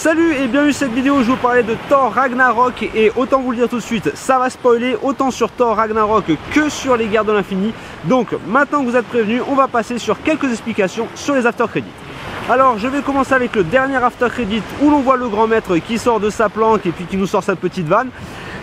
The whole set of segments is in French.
Salut et bienvenue sur cette vidéo où je vais vous parler de Thor Ragnarok. Et autant vous le dire tout de suite, ça va spoiler autant sur Thor Ragnarok que sur les Guerres de l'Infini. Donc maintenant que vous êtes prévenus, on va passer sur quelques explications sur les after credits. Alors je vais commencer avec le dernier after credit où l'on voit le grand maître qui sort de sa planque et puis qui nous sort sa petite vanne.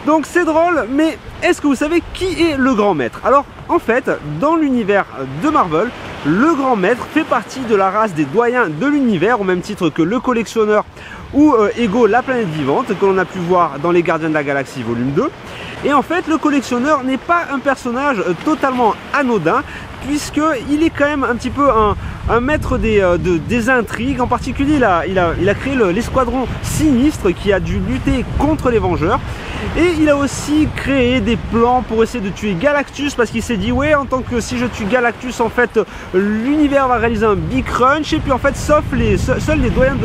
Donc c'est drôle, mais est-ce que vous savez qui est le grand maître? Alors en fait, dans l'univers de Marvel, le grand maître fait partie de la race des doyens de l'univers, au même titre que le collectionneur ou Ego, la planète vivante, que l'on a pu voir dans les Gardiens de la Galaxie volume 2. Et en fait, le collectionneur n'est pas un personnage totalement anodin, puisqu'il est quand même un petit peu un maître des intrigues. En particulier, il a créé l'escadron sinistre qui a dû lutter contre les Vengeurs. Et il a aussi créé des plans pour essayer de tuer Galactus, parce qu'il s'est dit ouais, en tant que si je tue Galactus, en fait l'univers va réaliser un big crunch, et puis en fait seuls les doyens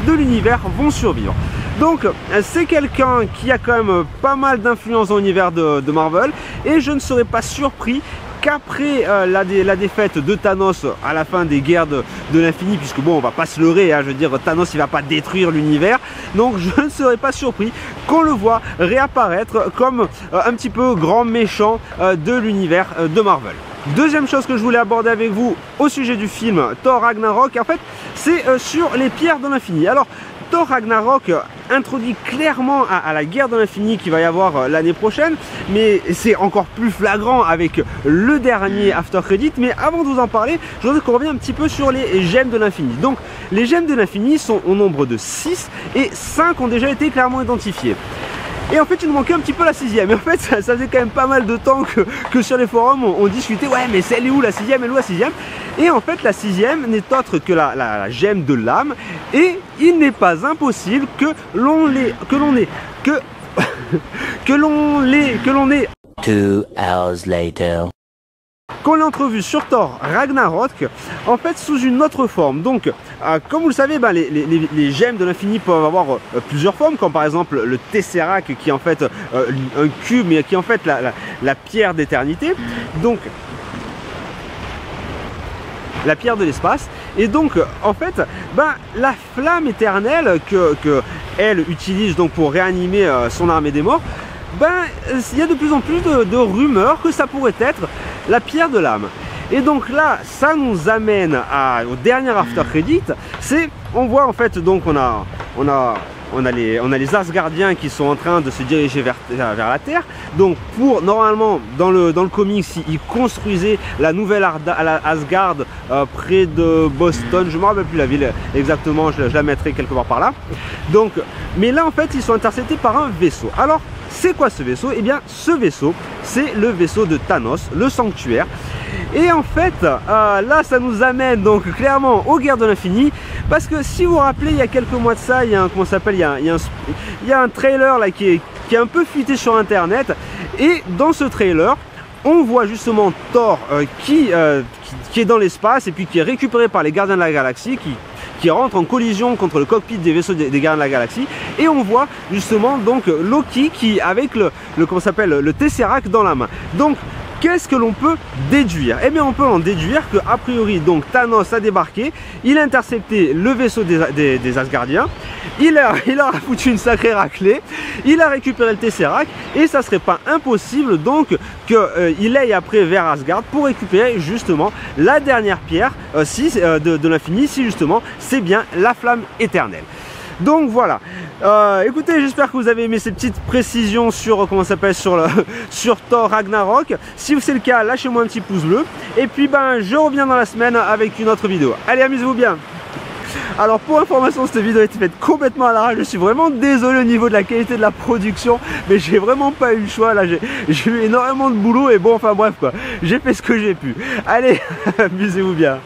de l'univers vont survivre. Donc c'est quelqu'un qui a quand même pas mal d'influence dans l'univers de Marvel, et je ne serais pas surpris qu'après la défaite de Thanos à la fin des guerres de l'infini, puisque bon, on va pas se leurrer, hein, je veux dire, Thanos il va pas détruire l'univers, donc je ne serais pas surpris qu'on le voit réapparaître comme un petit peu grand méchant de l'univers de Marvel. Deuxième chose que je voulais aborder avec vous au sujet du film Thor Ragnarok, en fait, c'est sur les pierres de l'infini. Alors, Thor Ragnarok introduit clairement à la guerre de l'infini qui va y avoir l'année prochaine, mais c'est encore plus flagrant avec le dernier after credit. Mais avant de vous en parler, je voudrais qu'on revienne un petit peu sur les gemmes de l'infini. Donc les gemmes de l'infini sont au nombre de 6 et 5 ont déjà été clairement identifiées. Et en fait, il nous manquait un petit peu la 6ème. Et en fait, ça faisait quand même pas mal de temps que sur les forums, on discutait, ouais, mais elle est où la 6ème, elle est où la 6ème? Et en fait, la 6ème n'est autre que la gemme de l'âme. Et il n'est pas impossible que l'on ait 2 hours later. Qu'on l'a entrevu sur Thor Ragnarok, en fait sous une autre forme. Donc comme vous le savez, les gemmes de l'infini peuvent avoir plusieurs formes, comme par exemple le Tesseract qui est en fait un cube, mais qui est en fait la pierre d'éternité, donc la pierre de l'espace. Et donc en fait la flamme éternelle que elle utilise donc pour réanimer son armée des morts, il y a de plus en plus de rumeurs que ça pourrait être la pierre de l'âme. Et donc là, ça nous amène au dernier after credit. On voit en fait, donc on a les Asgardiens qui sont en train de se diriger vers la Terre. Donc normalement dans le comics, ils construisaient la nouvelle Asgard près de Boston. Je ne me rappelle plus la ville exactement, je la mettrai quelque part par là. Donc, mais là en fait ils sont interceptés par un vaisseau. Alors c'est quoi ce vaisseau? Eh bien ce vaisseau, c'est le vaisseau de Thanos, le sanctuaire. Et en fait là ça nous amène donc clairement aux guerres de l'infini, parce que si vous vous rappelez, il y a quelques mois de ça, il y a un trailer là qui est un peu fuité sur internet, et dans ce trailer on voit justement Thor qui est dans l'espace et puis qui est récupéré par les Gardiens de la Galaxie, qui rentre en collision contre le cockpit des vaisseaux des Gardiens de la Galaxie, et on voit justement donc Loki qui avec le Tesseract dans la main. Donc qu'est-ce que l'on peut déduire? Eh bien on peut en déduire que a priori donc Thanos a débarqué, il a intercepté le vaisseau des Asgardiens, il a foutu une sacrée raclée, il a récupéré le Tesseract, et ça serait pas impossible donc qu'il aille après vers Asgard pour récupérer justement la dernière pierre de l'infini, si justement c'est bien la flamme éternelle. Donc voilà, écoutez, j'espère que vous avez aimé ces petites précisions sur sur Thor Ragnarok. Si c'est le cas, lâchez-moi un petit pouce bleu, et puis je reviens dans la semaine avec une autre vidéo. Allez, amusez-vous bien. Alors pour information, cette vidéo a été faite complètement à l'arrache. Je suis vraiment désolé au niveau de la qualité de la production, mais j'ai vraiment pas eu le choix là. J'ai eu énormément de boulot, et bon, enfin bref quoi, j'ai fait ce que j'ai pu. Allez, amusez-vous bien.